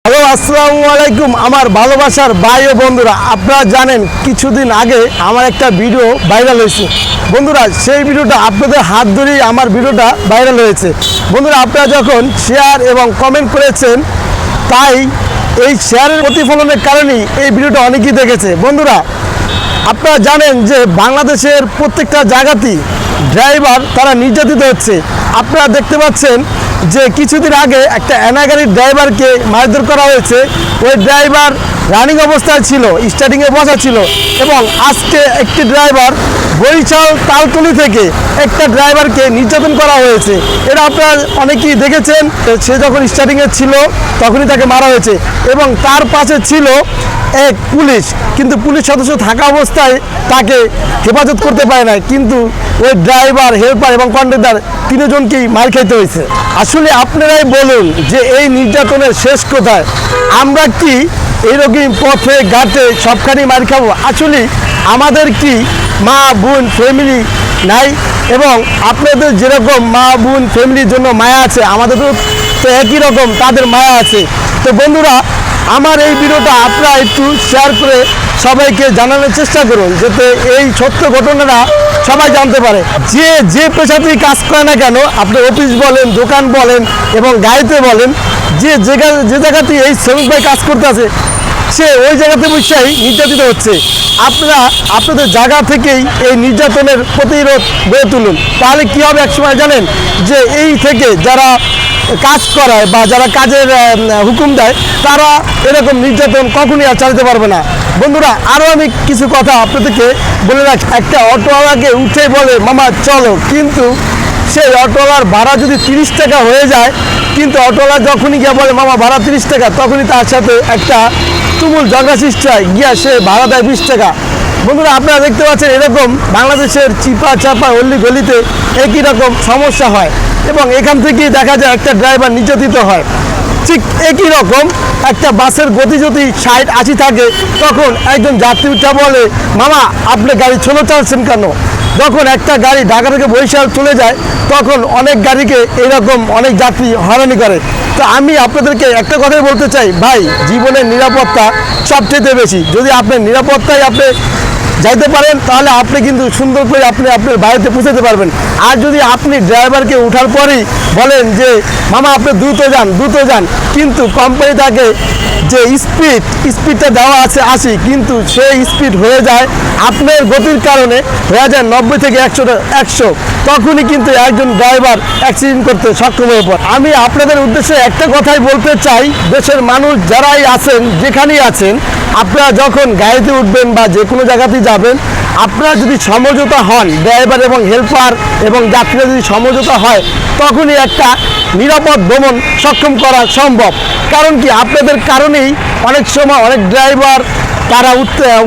Hello, আসসালামু আলাইকুম আমার ভালোবাসার ভাই ও বন্ধুরা। আপনারা জানেন কিছুদিন আগে আমার একটা ভিডিও ভাইরাল হয়েছে। বন্ধুরা, সেই ভিডিওটা আপনাদের হাত ধরেই আমার ভিডিওটা ভাইরাল হয়েছে। বন্ধুরা, আপনারা যখন শেয়ার এবং কমেন্ট করেছেন, তাই এই শেয়ারের প্রতিফলনের কারণেই এই ভিডিওটা অনেকেই দেখেছে। বন্ধুরা, আপনারা জানেন যে বাংলাদেশের প্রত্যেকটা জায়গাতেই ড্রাইভার তারা নির্যাতিত হচ্ছে। আপনারা দেখতে পাচ্ছেন যে কিছুদিন আগে একটা এনা গাড়ির ড্রাইভারকে মারধর করা হয়েছে। ওই ড্রাইভার রানিং অবস্থায় ছিল, স্টার্টিংয়ে বসা ছিল, এবং আজকে একটি ড্রাইভার বরিশাল তালতলি থেকে একটা ড্রাইভারকে নির্যাতন করা হয়েছে। এটা আপনারা অনেকেই দেখেছেন। সে যখন স্টার্টিংয়ে ছিল তখনই তাকে মারা হয়েছে, এবং তার পাশে ছিল এক পুলিশ, কিন্তু পুলিশ সদস্য থাকা অবস্থায় তাকে হেফাজত করতে পারে না। কিন্তু ওই ড্রাইভার, হেল্পার এবং কন্ডাক্টর তিনজনকেই মার খেতে হয়েছে। আসলে আপনারাই বলুন যে এই নির্যাতনের শেষ কোথায়? আমরা কি এইরকম পথে ঘাটে সবখানি মার খাবো? আসলে আমাদের কি মা বোন ফ্যামিলি নাই? এবং আপনাদের যেরকম মা বোন ফ্যামিলির জন্য মায়া আছে, আমাদেরও তো একই রকম তাদের মায়া আছে। তো বন্ধুরা, আমার এই ভিডিওটা আপনারা একটু শেয়ার করে সবাইকে জানানোর চেষ্টা করুন, যাতে এই সত্য ঘটনাটা সবাই জানতে পারে। যে পেশাতেই কাজ করে না কেন, আপনি অফিস বলেন, দোকান বলেন এবং গাড়িতে বলেন, যে জায়গাতেই এই শ্রমিক ভাই কাজ করতে আছে, সে ওই জায়গাতে বসেই নির্যাতিত হচ্ছে। আপনারা আপনাদের জায়গা থেকেই এই নির্যাতনের প্রতিরোধ গড়ে তুলুন। তাহলে কী হবে একসময় জানেন, যে এই থেকে যারা কাজ করায় বা যারা কাজের হুকুম দেয়, তারা এরকম নির্যাতন কখনই আর চালাতে পারবে না। বন্ধুরা, আরও আমি কিছু কথা আপনাদেরকে বলে রাখি। একটা অটোওয়ালাকে উঠে বলে মামা চলো, কিন্তু সেই অটোওয়ালার ভাড়া যদি 30 টাকা হয়ে যায়, কিন্তু অটোওয়ালা যখনই গিয়ে বলে মামা ভাড়া 30 টাকা, তখনই তার সাথে একটা তুমুল ঝগড়া সৃষ্টি হয়, গিয়া সে ভাড়া দেয় 20 টাকা। বন্ধুরা, আপনারা দেখতে পাচ্ছেন এরকম বাংলাদেশের চিপা চাপা অল্লি গলিতে একই রকম সমস্যা হয়, এবং এখান থেকেই দেখা যায় একটা ড্রাইভার নির্যাতিত হয়। ঠিক একই রকম একটা বাসের গতি যদি 60-80 থাকে, তখন একজন যাত্রী উঠা বলে মামা আপনি গাড়ি ছোলো চালাচ্ছেন কেন? যখন একটা গাড়ি ঢাকা থেকে বরিশাল চলে যায়, তখন অনেক গাড়িকে এইরকম অনেক যাত্রী হয়রানি করে। তো আমি আপনাদেরকে একটা কথাই বলতে চাই, ভাই জীবনের নিরাপত্তা সবচেয়ে বেশি। যদি আপনার নিরাপত্তায় আপনি যাইতে পারেন, তাহলে আপনি কিন্তু সুন্দর করে আপনি আপনার বাড়িতে পৌঁছাতে পারবেন। আর যদি আপনি ড্রাইভারকে ওঠার পরেই বলেন যে মামা আপনি দ্রুত যান, কিন্তু কোম্পানি তাকে যে স্পিডটা দেওয়া আছে 80, কিন্তু সেই স্পিড হয়ে যায় আপনার গতির কারণে হয়ে যায় 90 থেকে 100, তখনই কিন্তু একজন ড্রাইভার অ্যাক্সিডেন্ট করতে সক্ষম হয়ে পড়ে। আমি আপনাদের উদ্দেশ্যে একটা কথাই বলতে চাই, দেশের মানুষ যারাই আছেন, যেখানেই আছেন, আপনারা যখন গাড়িতে উঠবেন বা যে কোনো জায়গাতেই যাবেন, আপনারা যদি সমঝোতা হন, ড্রাইভার এবং হেল্পার এবং যাত্রীরা যদি সমঝোতা হয়, তখনই একটা নিরাপদ ভ্রমণ সক্ষম করা সম্ভব। কারণ কি, আপনাদের কারণেই অনেক সময় অনেক ড্রাইভার তারা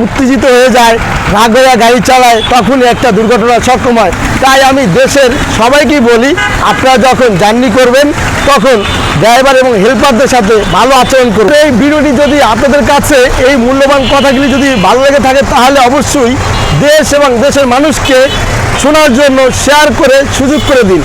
উত্তেজিত হয়ে যায়, রাগ হয়ে গাড়ি চালায়, তখনই একটা দুর্ঘটনা সক্ষম হয়। তাই আমি দেশের সবাইকেই বলি, আপনারা যখন জার্নি করবেন, তখন ড্রাইভার এবং হেল্পারদের সাথে ভালো আচরণ করুন। এই ভিডিওটি যদি আপনাদের কাছে এই মূল্যবান কথাগুলি যদি ভালো লেগে থাকে, তাহলে অবশ্যই দেশ এবং দেশের মানুষকে শোনার জন্য শেয়ার করে সুযোগ করে দিন।